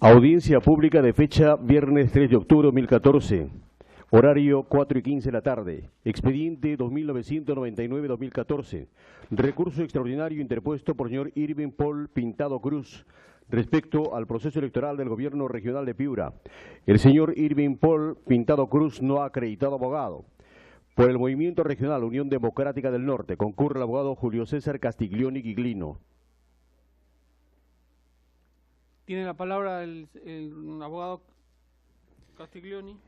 Audiencia pública de fecha viernes 3 de octubre de 2014, horario 4:15 de la tarde, expediente 2999-2014, recurso extraordinario interpuesto por señor Irving Paul Pintado Cruz respecto al proceso electoral del gobierno regional de Piura. El señor Irving Paul Pintado Cruz no ha acreditado abogado. Por el Movimiento Regional Unión Democrática del Norte concurre el abogado Julio César Castiglioni Giglino. Tiene la palabra el abogado Castiglioni.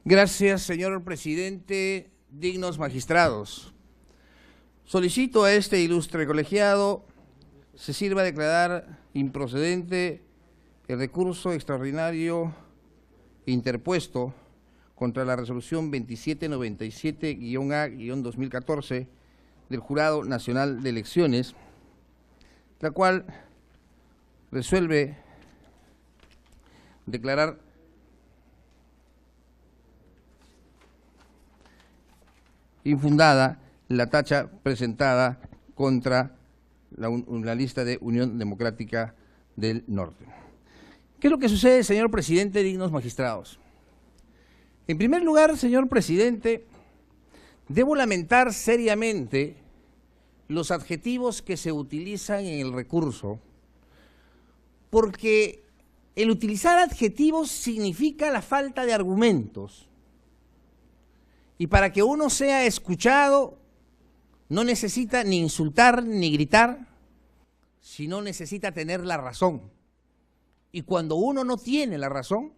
Gracias, señor presidente, dignos magistrados. Solicito a este ilustre colegiado se sirva a declarar improcedente el recurso extraordinario interpuesto contra la resolución 2797-A-2014 del Jurado Nacional de Elecciones, la cual resuelve declarar infundada la tacha presentada contra la lista de Unión Democrática del Norte. ¿Qué es lo que sucede, señor presidente, dignos magistrados? En primer lugar, señor presidente, debo lamentar seriamente los adjetivos que se utilizan en el recurso, porque el utilizar adjetivos significa la falta de argumentos. Y para que uno sea escuchado, no necesita ni insultar ni gritar, sino necesita tener la razón. Y cuando uno no tiene la razón,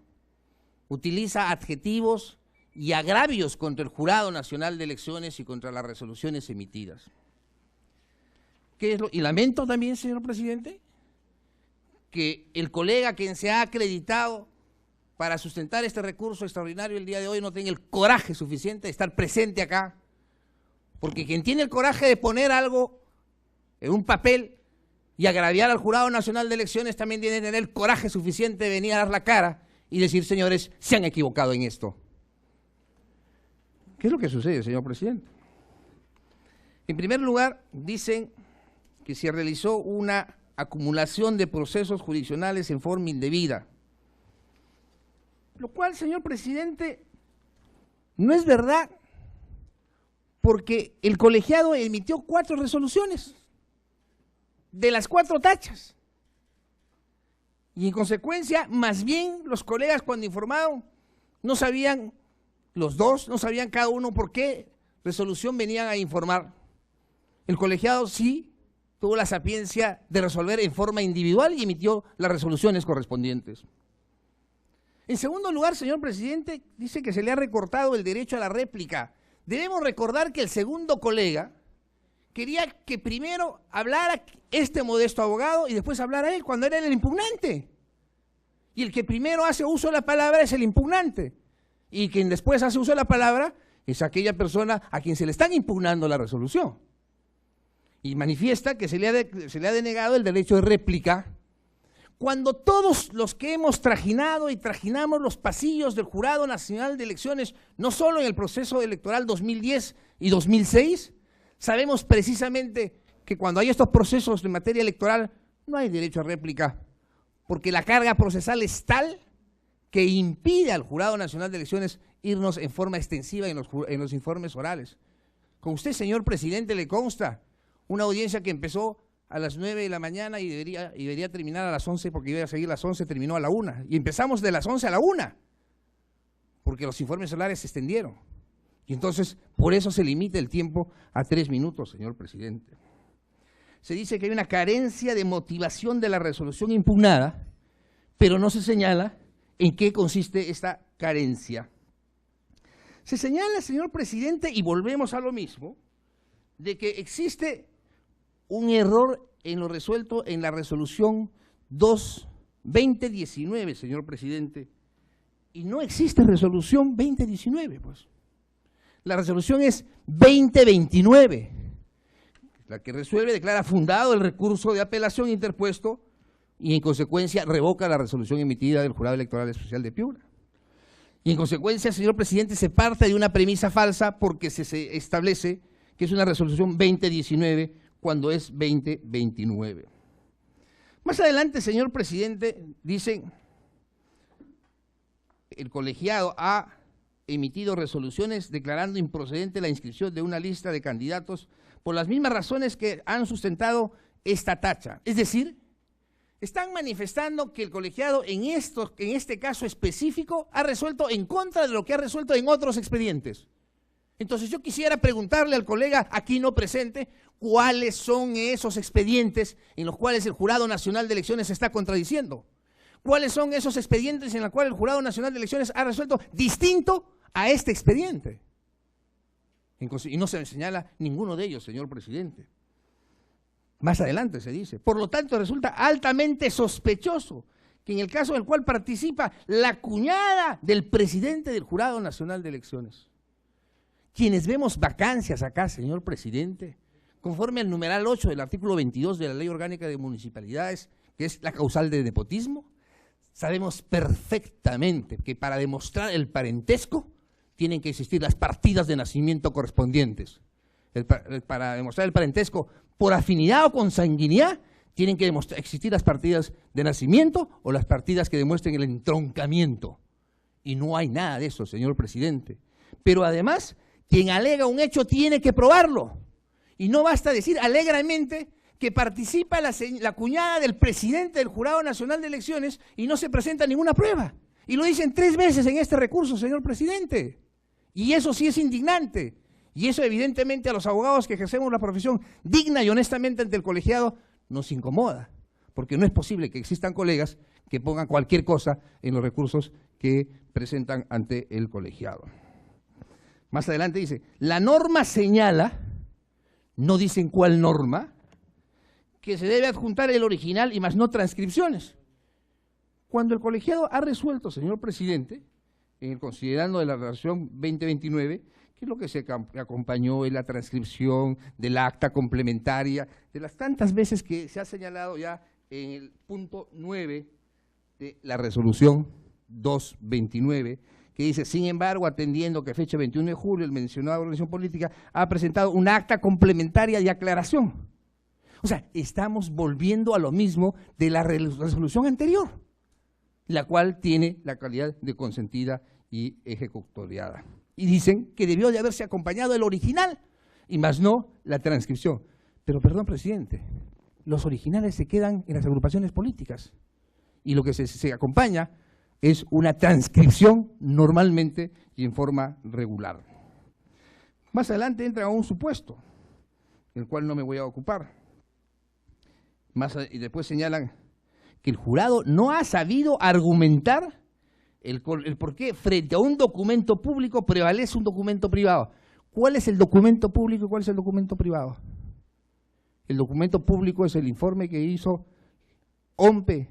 utiliza adjetivos y agravios contra el Jurado Nacional de Elecciones y contra las resoluciones emitidas. Y lamento también, señor presidente, que el colega quien se ha acreditado para sustentar este recurso extraordinario el día de hoy no tenga el coraje suficiente de estar presente acá, porque quien tiene el coraje de poner algo en un papel y agraviar al Jurado Nacional de Elecciones también tiene que tener el coraje suficiente de venir a dar la cara y decir, señores, se han equivocado en esto. ¿Qué es lo que sucede, señor presidente? En primer lugar, dicen que se realizó una acumulación de procesos jurisdiccionales en forma indebida. Lo cual, señor presidente, no es verdad, porque el colegiado emitió 4 resoluciones de las 4 tachas. Y en consecuencia, más bien los colegas cuando informaron, no sabían, los dos, no sabían cada uno por qué resolución venían a informar. El colegiado sí tuvo la sapiencia de resolver en forma individual y emitió las resoluciones correspondientes. En segundo lugar, señor presidente, dice que se le ha recortado el derecho a la réplica. Debemos recordar que el segundo colega quería que primero hablara este modesto abogado y después hablara él, cuando era el impugnante. Y el que primero hace uso de la palabra es el impugnante. Y quien después hace uso de la palabra es aquella persona a quien se le están impugnando la resolución. Y manifiesta que se le ha denegado el derecho de réplica, cuando todos los que hemos trajinado y trajinamos los pasillos del Jurado Nacional de Elecciones, no solo en el proceso electoral 2010 y 2006, sabemos precisamente que cuando hay estos procesos en materia electoral no hay derecho a réplica, porque la carga procesal es tal que impide al Jurado Nacional de Elecciones irnos en forma extensiva en los informes orales. Con usted, señor presidente, le consta una audiencia que empezó a las 9 de la mañana y debería terminar a las 11, porque iba a seguir a las 11, terminó a la 1. Y empezamos de las 11 a la 1, porque los informes orales se extendieron. Y entonces, por eso se limita el tiempo a 3 minutos, señor presidente. Se dice que hay una carencia de motivación de la resolución impugnada, pero no se señala en qué consiste esta carencia. Se señala, señor presidente, y volvemos a lo mismo, de que existe un error en lo resuelto en la resolución 2019, señor presidente, y no existe resolución 2019, pues. La resolución es 2029, la que resuelve, declara fundado el recurso de apelación interpuesto y en consecuencia revoca la resolución emitida del Jurado Electoral Especial de Piura. Y en consecuencia, señor presidente, se parte de una premisa falsa porque se establece que es una resolución 2019 cuando es 2029. Más adelante, señor presidente, dice, el colegiado ha emitido resoluciones declarando improcedente la inscripción de una lista de candidatos por las mismas razones que han sustentado esta tacha. Es decir, están manifestando que el colegiado en este caso específico ha resuelto en contra de lo que ha resuelto en otros expedientes. Entonces yo quisiera preguntarle al colega aquí no presente cuáles son esos expedientes en los cuales el Jurado Nacional de Elecciones se está contradiciendo. ¿Cuáles son esos expedientes en los cuales el Jurado Nacional de Elecciones ha resuelto distinto a este expediente? Y no se me señala ninguno de ellos, señor presidente. Más adelante se dice, por lo tanto resulta altamente sospechoso que en el caso del cual participa la cuñada del presidente del Jurado Nacional de Elecciones, quienes vemos vacancias acá, señor presidente, conforme al numeral 8 del artículo 22 de la Ley Orgánica de Municipalidades, que es la causal de nepotismo, sabemos perfectamente que para demostrar el parentesco tienen que existir las partidas de nacimiento correspondientes. Para demostrar el parentesco por afinidad o consanguinidad, tienen que existir las partidas de nacimiento o las partidas que demuestren el entroncamiento. Y no hay nada de eso, señor presidente. Pero además, quien alega un hecho tiene que probarlo. Y no basta decir alegremente que participa la cuñada del presidente del Jurado Nacional de Elecciones y no se presenta ninguna prueba. Y lo dicen 3 veces en este recurso, señor presidente. Y eso sí es indignante. Y eso evidentemente a los abogados que ejercemos la profesión digna y honestamente ante el colegiado nos incomoda. Porque no es posible que existan colegas que pongan cualquier cosa en los recursos que presentan ante el colegiado. Más adelante dice, la norma señala, no dicen cuál norma, que se debe adjuntar el original y más no transcripciones. Cuando el colegiado ha resuelto, señor presidente, en el considerando de la relación 2029, que es lo que se acompañó en la transcripción del acta complementaria, de las tantas veces que se ha señalado ya en el punto 9 de la resolución 229, que dice, sin embargo, atendiendo que fecha 21 de julio, el mencionado organización política ha presentado un acta complementaria de aclaración. O sea, estamos volviendo a lo mismo de la resolución anterior, la cual tiene la calidad de consentida y ejecutoriada. Y dicen que debió de haberse acompañado el original y más no la transcripción. Pero perdón, presidente, los originales se quedan en las agrupaciones políticas y lo que se acompaña es una transcripción normalmente y en forma regular. Más adelante entra un supuesto, el cual no me voy a ocupar. Y después señalan que el jurado no ha sabido argumentar el por qué frente a un documento público prevalece un documento privado. ¿Cuál es el documento público y cuál es el documento privado? El documento público es el informe que hizo OMPE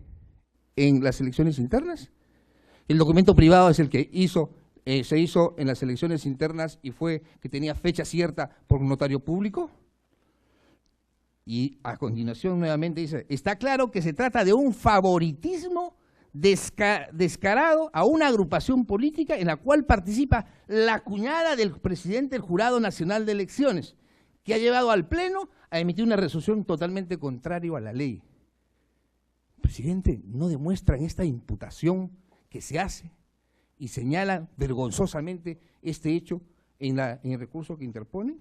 en las elecciones internas. El documento privado es el que se hizo en las elecciones internas y fue que tenía fecha cierta por un notario público. Y a continuación nuevamente dice, está claro que se trata de un favoritismo descarado a una agrupación política en la cual participa la cuñada del presidente del Jurado Nacional de Elecciones, que ha llevado al Pleno a emitir una resolución totalmente contraria a la ley. Presidente, no demuestran esta imputación que se hace y señalan vergonzosamente este hecho en el recurso que interponen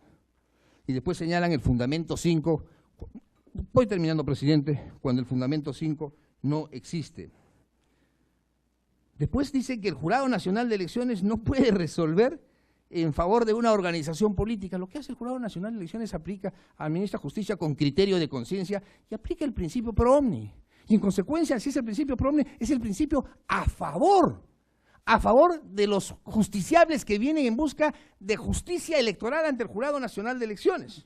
y después señalan el fundamento 5. Voy terminando, presidente, cuando el fundamento 5 no existe. Después dice que el Jurado Nacional de Elecciones no puede resolver en favor de una organización política. Lo que hace el Jurado Nacional de Elecciones aplica, administra justicia con criterio de conciencia y aplica el principio pro omni. Y en consecuencia, si es el principio pro omni, es el principio a favor de los justiciables que vienen en busca de justicia electoral ante el Jurado Nacional de Elecciones.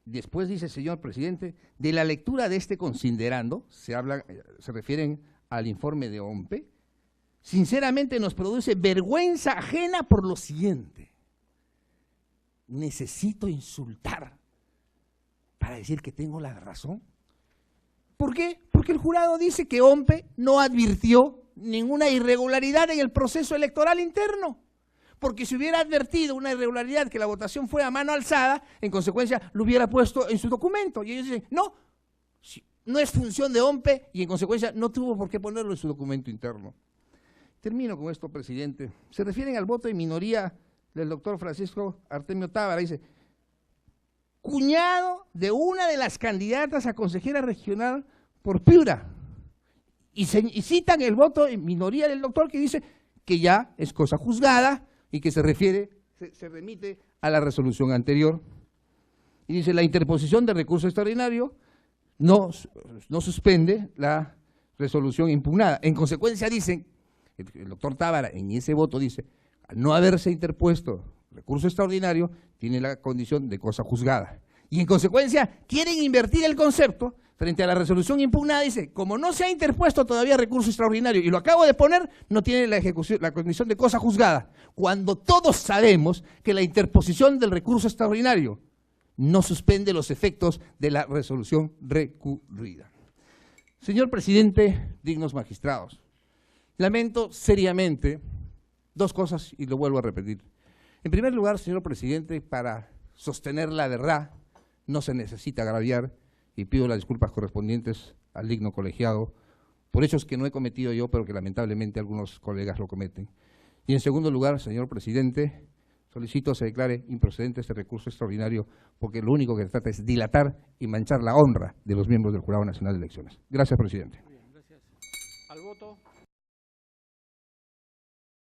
Después dice, señor presidente, de la lectura de este considerando, se refieren al informe de OMPE, sinceramente nos produce vergüenza ajena por lo siguiente. Necesito insultar para decir que tengo la razón. ¿Por qué? Porque el jurado dice que OMPE no advirtió ninguna irregularidad en el proceso electoral interno. porque si hubiera advertido una irregularidad, que la votación fue a mano alzada, en consecuencia lo hubiera puesto en su documento. Y ellos dicen, no, no es función de OMPE y en consecuencia no tuvo por qué ponerlo en su documento interno. Termino con esto, presidente. Se refieren al voto de minoría del doctor Francisco Artemio Tábara. Dice, cuñado de una de las candidatas a consejera regional por Piura. Y citan el voto en minoría del doctor, que dice que ya es cosa juzgada y que se remite a la resolución anterior. Y dice, la interposición de recurso extraordinario no suspende la resolución impugnada. En consecuencia, dicen, el doctor Tábara en ese voto dice, al no haberse interpuesto recurso extraordinario, tiene la condición de cosa juzgada. Y en consecuencia, quieren invertir el concepto frente a la resolución impugnada. Dice, como no se ha interpuesto todavía recurso extraordinario, y lo acabo de poner, no tiene la condición de cosa juzgada. Cuando todos sabemos que la interposición del recurso extraordinario no suspende los efectos de la resolución recurrida. Señor presidente, dignos magistrados, lamento seriamente dos cosas y lo vuelvo a repetir. En primer lugar, señor presidente, para sostener la verdad no se necesita agraviar, y pido las disculpas correspondientes al digno colegiado por hechos que no he cometido yo, pero que lamentablemente algunos colegas lo cometen. Y en segundo lugar, señor presidente, solicito se declare improcedente este recurso extraordinario, porque lo único que se trata es dilatar y manchar la honra de los miembros del Jurado Nacional de Elecciones. Gracias, presidente. Bien, gracias. Al voto.